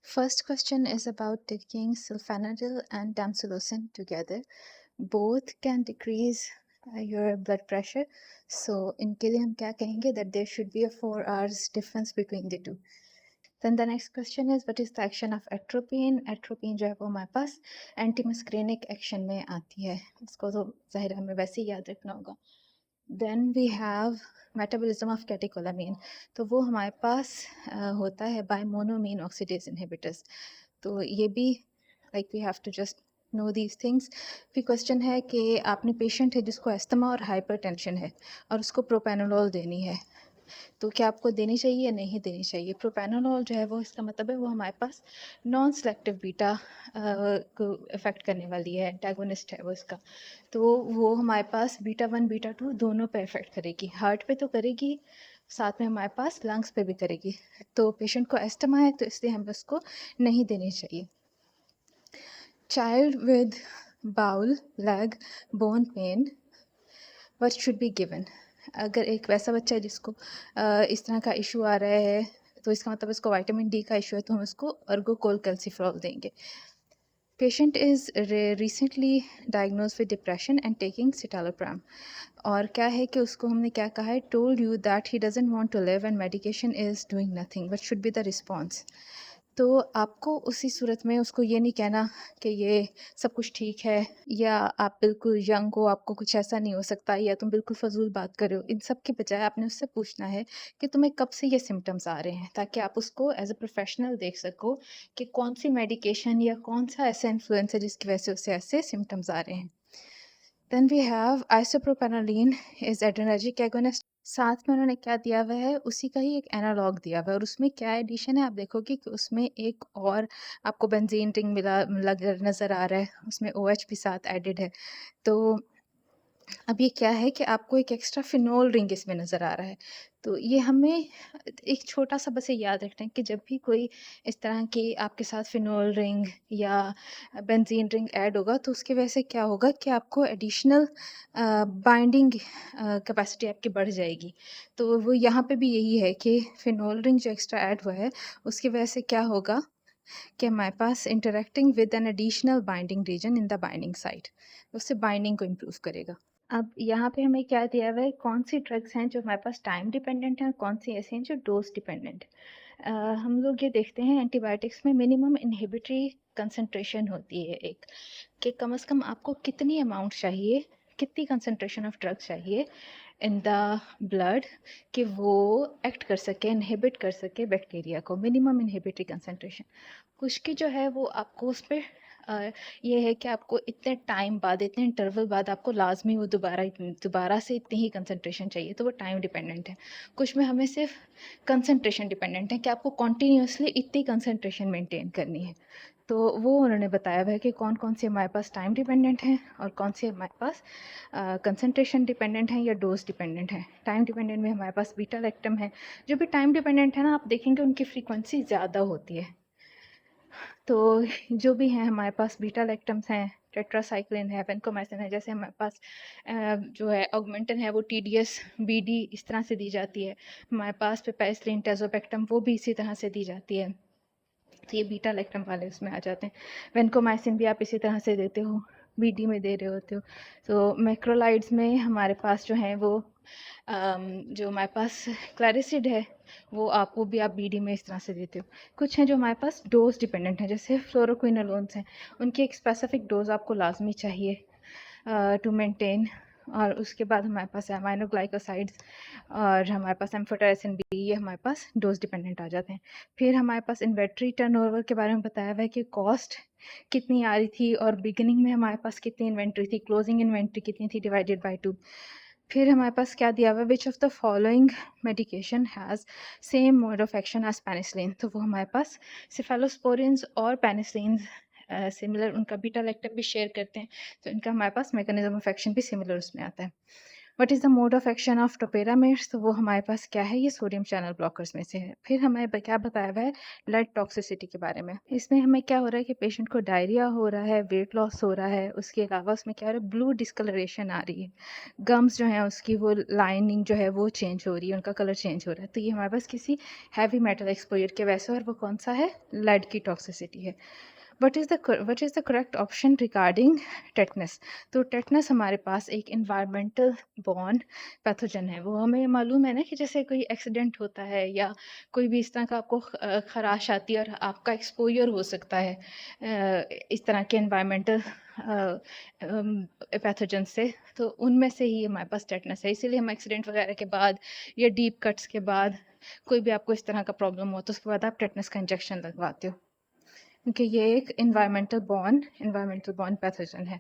First question is about taking sulfanylurea and tamsulosin together. Both can decrease your blood pressure. So इनके लिए हम क्या कहेंगे that there should be a 4 hours difference between the two. Then the next question is what is the action of atropine? Atropine जो है वो हमारे पास antimuscarinic action में आती है. इसको तो ज़ाहिर है हमें वैसे ही याद रखना होगा. Then we have metabolism of catecholamine. तो वो हमारे पास होता है by monoamine oxidase inhibitors. तो ये भी like we have to just know these things. फिर क्वेश्चन है कि आपने पेशेंट है जिसको एस्थमा और हाइपरटेंशन है और उसको प्रोपेनोलॉल देनी है, तो क्या आपको देनी चाहिए या नहीं देनी चाहिए? प्रोपेनोलॉल जो है वो इसका मतलब है वो हमारे पास नॉन सेलेक्टिव बीटा को इफ़ेक्ट करने वाली है, एंटागोनिस्ट है वो इसका। तो वो हमारे पास बीटा 1 बीटा 2 दोनों पे इफ़ेक्ट करेगी, हार्ट पे तो करेगी, साथ में हमारे पास लंग्स पे भी करेगी। तो पेशेंट को एस्थमा है तो इसलिए हमें उसको नहीं देनी चाहिए। Child with bowl, leg, bone pain, what should be given? अगर एक वैसा बच्चा है जिसको इस तरह का इशू आ रहा है तो इसका मतलब इसको विटामिन डी का इशू है, तो हम उसको अर्गोकोल कैल्सिफेरॉल देंगे। Patient is recently diagnose with depression and taking citalopram, और क्या है कि उसको हमने क्या कहा है, told you that he doesn't want to live and medication is doing nothing, what should be the response? तो आपको उसी सूरत में उसको ये नहीं कहना कि ये सब कुछ ठीक है या आप बिल्कुल यंग हो, आपको कुछ ऐसा नहीं हो सकता, या तुम बिल्कुल फजूल बात कर रहे हो। इन सब के बजाय आपने उससे पूछना है कि तुम्हें कब से ये सिम्टम्स आ रहे हैं, ताकि आप उसको एज अ प्रोफेशनल देख सको कि कौन सी मेडिकेशन या कौन सा ऐसा इन्फ्लुएंस है जिसकी वजह से उसे ऐसे सिम्टम्स आ रहे हैं। Then we have isoproterenol is adrenergic agonist. साथ में उन्होंने क्या दिया हुआ है, उसी का ही एक एनालॉग दिया हुआ है, और उसमें क्या एडिशन है आप देखोगे कि उसमें एक और आपको बेंजीन रिंग मिला लग नज़र आ रहा है, उसमें OH भी साथ एडेड है। तो अब ये क्या है कि आपको एक एक्स्ट्रा फिनोल रिंग इसमें नज़र आ रहा है। तो ये हमें एक छोटा-सा बस ये याद रखना है कि जब भी कोई इस तरह की आपके साथ फिनोल रिंग या बेंज़ीन रिंग ऐड होगा, तो उसकी वजह से क्या होगा कि आपको एडिशनल बाइंडिंग कैपेसिटी आपकी बढ़ जाएगी। तो वो यहाँ पे भी यही है कि फिनोल रिंग जो एक्स्ट्रा ऐड हुआ है, उसकी वजह से क्या होगा कि हमारे पास interacting with an additional binding region in the binding site, उससे बाइंडिंग को इम्प्रूव करेगा। अब यहाँ पे हमें क्या दिया हुआ है, कौन सी ड्रग्स हैं जो हमारे पास टाइम डिपेंडेंट हैं, कौन सी ऐसी हैं जो डोज डिपेंडेंट। हम लोग ये देखते हैं एंटीबायोटिक्स में मिनिमम इनहिबिटरी कंसंट्रेशन होती है एक, कि कम से कम आपको कितनी अमाउंट चाहिए, कितनी कंसंट्रेशन ऑफ ड्रग चाहिए इन द ब्लड कि वो एक्ट कर सके, इनहिबिट कर सके बैक्टीरिया को, मिनिमम इनहिबिटरी कंसंट्रेशन। कुछ की जो है वो आपको उस पर ये है कि आपको इतने टाइम बाद, इतने इंटरवल बाद आपको लाजमी वो दोबारा से इतनी ही कंसंट्रेशन चाहिए, तो वो टाइम डिपेंडेंट है। कुछ में हमें सिर्फ कंसंट्रेशन डिपेंडेंट है कि आपको कॉन्टीन्यूसली इतनी कंसंट्रेशन मेंटेन करनी है। तो वो उन्होंने बताया हुआ है कि कौन कौन से हमारे पास टाइम डिपेंडेंट हैं और कौन से हमारे पास कंसंट्रेशन डिपेंडेंट हैं या डोज डिपेंडेंट हैं। टाइम डिपेंडेंट में हमारे पास बीटा लैक्टम है। जो भी टाइम डिपेंडेंट है ना, आप देखेंगे उनकी फ्रीक्वेंसी ज़्यादा होती है। तो जो भी हैं हमारे पास बीटा लैक्टम्स हैं, टेट्रासाइक्लिन है, वेंकोमाइसिन है, जैसे हमारे पास जो है ऑगमेंटन है वो TDS BD इस तरह से दी जाती है। हमारे पास पिपेराइसिन टेज़ोपेक्टम वो भी इसी तरह से दी जाती है। तो ये बीटा लैक्टम वाले उसमें आ जाते हैं। वेंकोमाइसिन भी आप इसी तरह से देते हो, BD में दे रहे होते हो। तो मैक्रोलाइड्स में हमारे पास जो हैं वो जो हमारे पास क्लैरिसिड है वो भी आप BD में इस तरह से देते हो। कुछ हैं जो हमारे पास डोज डिपेंडेंट हैं, जैसे फ्लोरोक्विनोलोन्स हैं, उनकी एक स्पेसिफिक डोज आपको लाजमी चाहिए टू मेंटेन। और उसके बाद हमारे पास अमाइनोग्लाइकोसाइड्स और हमारे पास एम्फोटेरेसिन B, ये हमारे पास डोज डिपेंडेंट आ जाते हैं। फिर हमारे पास इन्वेंट्री टर्नओवर के बारे में बताया हुआ है कि कॉस्ट कितनी आ रही थी और बिगिनिंग में हमारे पास कितनी इन्वेंट्री थी, क्लोजिंग इन्वेंट्री कितनी थी, डिवाइडेड बाय 2। फिर हमारे पास क्या दिया हुआ है, which of the following medication has same mode of action as penicillin. तो वो हमारे पास सिफेलोस्पोरिन्स और पेनिसिलिन सिमिलर, उनका बीटा लैक्टम भी शेयर करते हैं, तो इनका हमारे पास मैकेनिज्म ऑफ एक्शन भी सिमिलर उसमें आता है। What is the mode of action of topiramates, तो वो हमारे पास क्या है, ये सोडियम चैनल ब्लॉकर्स में से है। फिर हमें क्या बताया हुआ है लेड टॉक्सिसिटी के बारे में। इसमें हमें क्या हो रहा है कि पेशेंट को डायरिया हो रहा है, वेट लॉस हो रहा है, उसके अलावा उसमें क्या हो रहा है, ब्लू डिस्कलरेशन आ रही है, गम्स जो हैं उसकी वो लाइनिंग जो है वो चेंज हो रही है, उनका कलर चेंज हो रहा है। तो ये हमारे पास किसी हैवी मेटल एक्सपोजर के वैसे, और वो कौन सा है, लेड की टॉक्सिसिटी है। What is the correct option regarding tetanus, तो टेटनस हमारे पास एक इन्वायरमेंटल बॉर्न पैथोजन है। वो हमें मालूम है ना कि जैसे कोई एक्सीडेंट होता है या कोई भी इस तरह का आपको खराश आती है और आपका एक्सपोजर हो सकता है इस तरह के इन्वायरमेंटल पैथोजन से, तो उनमें से ही हमारे पास टेटनस है। इसीलिए हम एक्सीडेंट वगैरह के बाद या डीप कट्स के बाद, कोई भी आपको इस तरह का प्रॉब्लम हो तो उसके बाद आप टेटनस का इंजेक्शन लगवाते हो, क्योंकि ये एक इन्वायरमेंटल बॉर्न पैथोजन है।